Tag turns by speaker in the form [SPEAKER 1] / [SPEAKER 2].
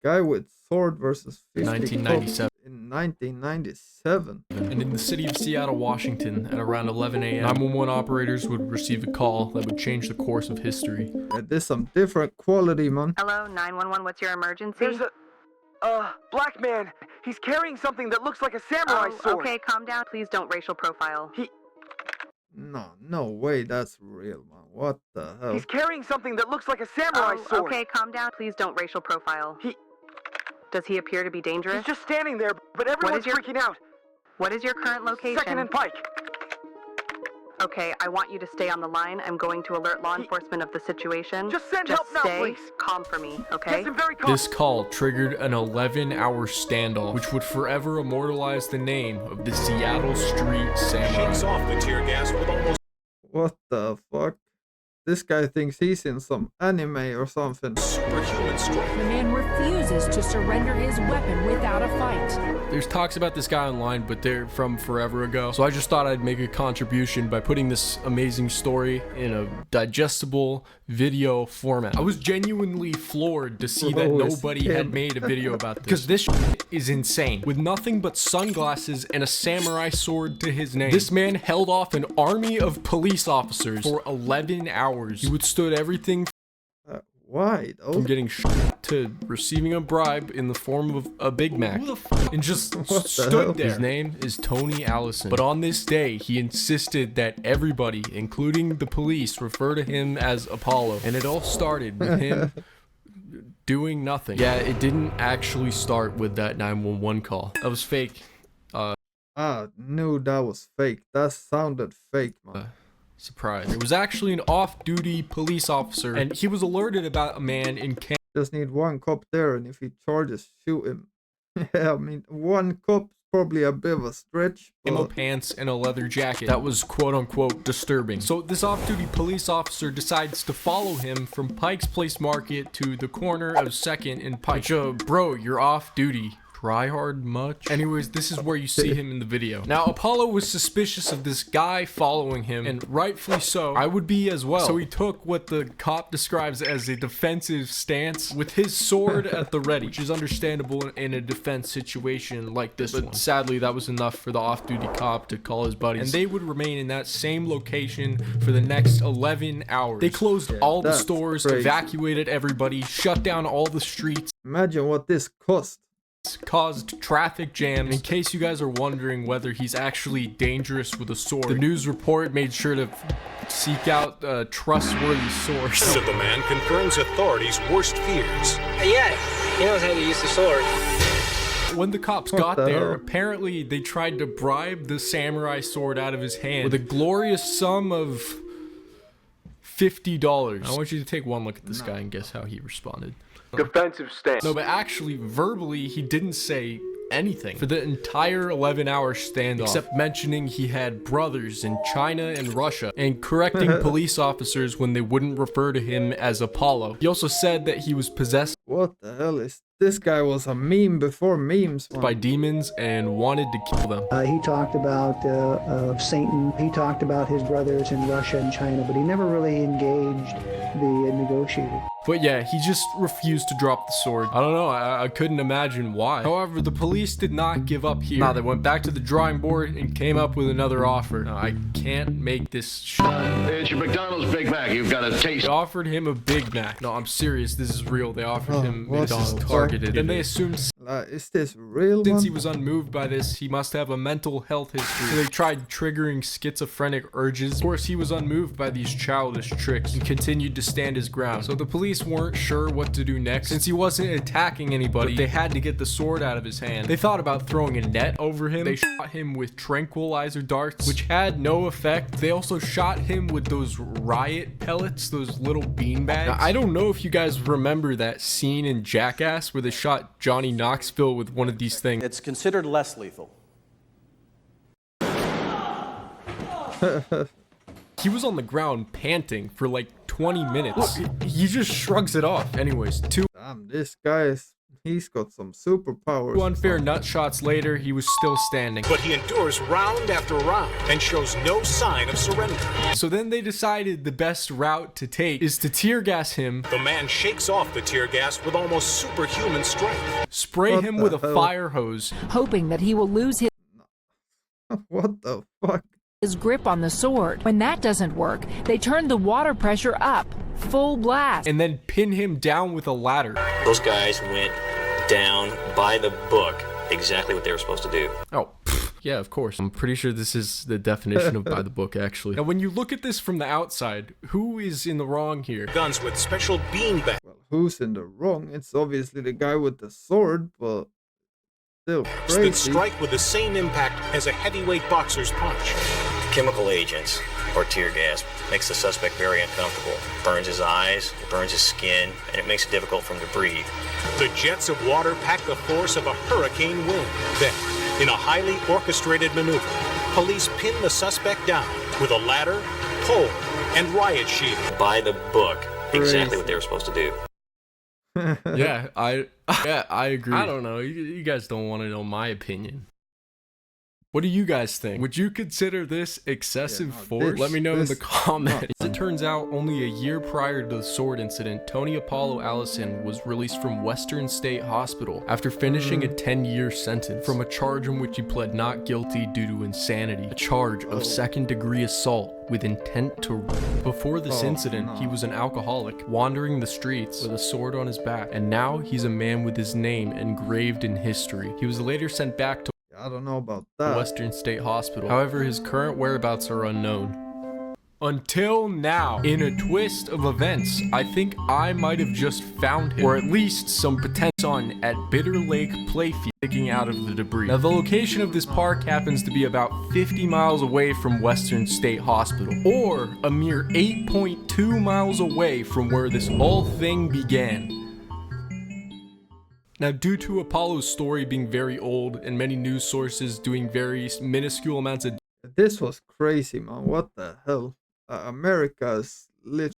[SPEAKER 1] Guy with sword versus 50
[SPEAKER 2] 1997.
[SPEAKER 1] in 1997.
[SPEAKER 2] And in the city of Seattle, Washington, at around 11 a.m., 911 operators would receive a call that would change the course of history.
[SPEAKER 1] Yeah, there's some different quality, man.
[SPEAKER 3] Hello, 911, what's your emergency?
[SPEAKER 4] There's a black man. He's carrying something that looks like a samurai sword.
[SPEAKER 3] Okay, calm down. Please don't racial profile.
[SPEAKER 1] No way, that's real, man. What the hell?
[SPEAKER 4] He's carrying something that looks like a samurai sword.
[SPEAKER 3] Okay, calm down. Please don't racial profile. Does he appear to be dangerous?
[SPEAKER 4] He's just standing there, but everyone's freaking out.
[SPEAKER 3] What is your current location?
[SPEAKER 4] 2nd and Pike.
[SPEAKER 3] Okay, I want you to stay on the line. I'm going to alert law enforcement of the situation.
[SPEAKER 4] Just send help now,
[SPEAKER 3] stay
[SPEAKER 4] please.
[SPEAKER 3] calm for me, okay?
[SPEAKER 4] Yes, I'm very calm.
[SPEAKER 2] This call triggered an 11-hour standoff, which would forever immortalize the name of the Seattle Street Samurai.
[SPEAKER 5] Shakes off the tear gas with almost
[SPEAKER 1] What the fuck? This guy thinks he's in some anime or something.
[SPEAKER 5] superhuman strength.
[SPEAKER 6] The man refuses to surrender his weapon without a fight.
[SPEAKER 2] There's talks about this guy online, but they're from forever ago. So I just thought I'd make a contribution by putting this amazing story in a digestible video format. I was genuinely floored to see that
[SPEAKER 1] Bro, it's
[SPEAKER 2] nobody
[SPEAKER 1] him.
[SPEAKER 2] had made a video about this. Because this shit is insane. With nothing but sunglasses and a samurai sword to his name, this man held off an army of police officers for 11 hours. He withstood everything
[SPEAKER 1] Why though?
[SPEAKER 2] from getting shot to receiving a bribe in the form of a Big Mac, and just
[SPEAKER 1] hell?
[SPEAKER 2] stood there. His name is Tony Allison, but on this day he insisted that everybody, including the police, refer to him as Apollo, and it all started with him doing nothing. Yeah, it didn't actually start with that 911 call. That was fake.
[SPEAKER 1] Knew that was fake. That sounded fake, man.
[SPEAKER 2] Surprise. It was actually an off-duty police officer, and he was alerted about a man in Canada.
[SPEAKER 1] Just need one cop there, and if he charges, shoot him. Yeah, I mean, one cop's probably a bit of a stretch,
[SPEAKER 2] Camo
[SPEAKER 1] but
[SPEAKER 2] pants and a leather jacket that was quote-unquote disturbing. So this off-duty police officer decides to follow him from Pike's Place Market to the corner of 2nd and Pike. Which, bro, you're off-duty. Try hard much? Anyways, this is where you see him in the video. Now, Apollo was suspicious of this guy following him, and rightfully so. I would be as well. So he took what the cop describes as a defensive stance with his sword at the ready, which is understandable in a defense situation like this one. But sadly, that was enough for the off-duty cop to call his buddies, and they would remain in that same location for the next 11 hours. They closed all the
[SPEAKER 1] that's
[SPEAKER 2] stores,
[SPEAKER 1] crazy.
[SPEAKER 2] evacuated everybody, shut down all the streets,
[SPEAKER 1] imagine what this cost.
[SPEAKER 2] caused traffic jams. In case you guys are wondering whether he's actually dangerous with a sword, the news report made sure to seek out a trustworthy source.
[SPEAKER 5] So the man confirms authorities' worst fears.
[SPEAKER 7] Yeah, he knows how to use the sword.
[SPEAKER 2] When the cops
[SPEAKER 1] What
[SPEAKER 2] got
[SPEAKER 1] the
[SPEAKER 2] there,
[SPEAKER 1] hell?
[SPEAKER 2] apparently they tried to bribe the samurai sword out of his hand with a glorious sum of $50. I want you to take one look at this guy and guess how he responded.
[SPEAKER 4] Defensive stance.
[SPEAKER 2] No, but actually, verbally, he didn't say anything for the entire 11-hour standoff, except mentioning he had brothers in China and Russia, and correcting police officers when they wouldn't refer to him as Apollo. He also said that he was possessed
[SPEAKER 1] What the hell is this guy? Was a meme before memes, man.
[SPEAKER 2] by demons and wanted to kill them.
[SPEAKER 8] He talked about Satan. He talked about his brothers in Russia and China, but he never really engaged the negotiator.
[SPEAKER 2] But yeah, he just refused to drop the sword. I don't know, I couldn't imagine why. However, the police did not give up here. Nah, they went back to the drawing board and came up with another offer. Now, I can't make this
[SPEAKER 9] It's your McDonald's Big Mac. You've got a taste.
[SPEAKER 2] They offered him a Big Mac. No, I'm serious, this is real. They offered him
[SPEAKER 1] what
[SPEAKER 2] McDonald's
[SPEAKER 1] the fuck?
[SPEAKER 2] targeted. Then they assumed
[SPEAKER 1] Is this real,
[SPEAKER 2] since
[SPEAKER 1] man?
[SPEAKER 2] he was unmoved by this, he must have a mental health history. So they tried triggering schizophrenic urges. Of course, he was unmoved by these childish tricks and continued to stand his ground. So the police weren't sure what to do next. Since he wasn't attacking anybody, they had to get the sword out of his hand. They thought about throwing a net over him. They shot him with tranquilizer darts, which had no effect. They also shot him with those riot pellets, those little beanbags. Now, I don't know if you guys remember that scene in Jackass where they shot Johnny Knoxville with one of these things.
[SPEAKER 10] It's considered less lethal.
[SPEAKER 2] He was on the ground panting for like 20 minutes. He just shrugs it off. Anyways,
[SPEAKER 1] Damn, this guy is He's got some superpowers.
[SPEAKER 2] 2 unfair nut shots later, he was still standing.
[SPEAKER 5] But he endures round after round and shows no sign of surrender.
[SPEAKER 2] So then they decided the best route to take is to tear gas him,
[SPEAKER 5] The man shakes off the tear gas with almost superhuman strength.
[SPEAKER 2] spray
[SPEAKER 1] What
[SPEAKER 2] him
[SPEAKER 1] the
[SPEAKER 2] with a
[SPEAKER 1] hell?
[SPEAKER 2] fire hose,
[SPEAKER 6] hoping that he will lose
[SPEAKER 1] What the fuck?
[SPEAKER 6] his grip on the sword. When that doesn't work, they turn the water pressure up, full blast.
[SPEAKER 2] and then pin him down with a ladder.
[SPEAKER 10] Those guys went down by the book exactly what they were supposed to do.
[SPEAKER 2] Oh, yeah, of course. I'm pretty sure this is the definition of by the book, actually. Now, when you look at this from the outside, who is in the wrong here?
[SPEAKER 5] Guns with special beanbag.
[SPEAKER 1] Well, who's in the wrong? It's obviously the guy with the sword, but still
[SPEAKER 5] That
[SPEAKER 1] crazy.
[SPEAKER 5] strike with the same impact as a heavyweight boxer's punch.
[SPEAKER 10] Chemical agents or tear gas makes the suspect very uncomfortable. Burns his eyes, it burns his skin, and it makes it difficult for him to breathe.
[SPEAKER 5] The jets of water pack the force of a hurricane wind. Then, in a highly orchestrated maneuver, police pin the suspect down with a ladder, pole, and riot shield.
[SPEAKER 10] By the book exactly
[SPEAKER 1] Crazy.
[SPEAKER 10] what they were supposed to do.
[SPEAKER 2] Yeah, I agree. I don't know. You guys don't want to know my opinion. What do you guys think? Would you consider this excessive
[SPEAKER 1] Yeah, no,
[SPEAKER 2] force?
[SPEAKER 1] this-
[SPEAKER 2] Let me know in the
[SPEAKER 1] this-
[SPEAKER 2] comments. As it turns out, only a year prior to the sword incident, Tony Apollo Allison was released from Western State Hospital after finishing a 10-year sentence from a charge in which he pled not guilty due to insanity, a charge of second-degree assault with intent to rape. Before this incident, he was an alcoholic, wandering the streets with a sword on his back, and now he's a man with his name engraved in history. He was later sent back to
[SPEAKER 1] I don't know about that.
[SPEAKER 2] Western State Hospital. However, his current whereabouts are unknown. Until now, in a twist of events, I think I might have just found him, or at least some potential sun at Bitter Lake Playfield digging out of the debris. Now, the location of this park happens to be about 50 miles away from Western State Hospital, or a mere 8.2 miles away from where this whole thing began. Now, due to Apollo's story being very old and many news sources doing very minuscule amounts of
[SPEAKER 1] This was crazy, man. What the hell? America's literally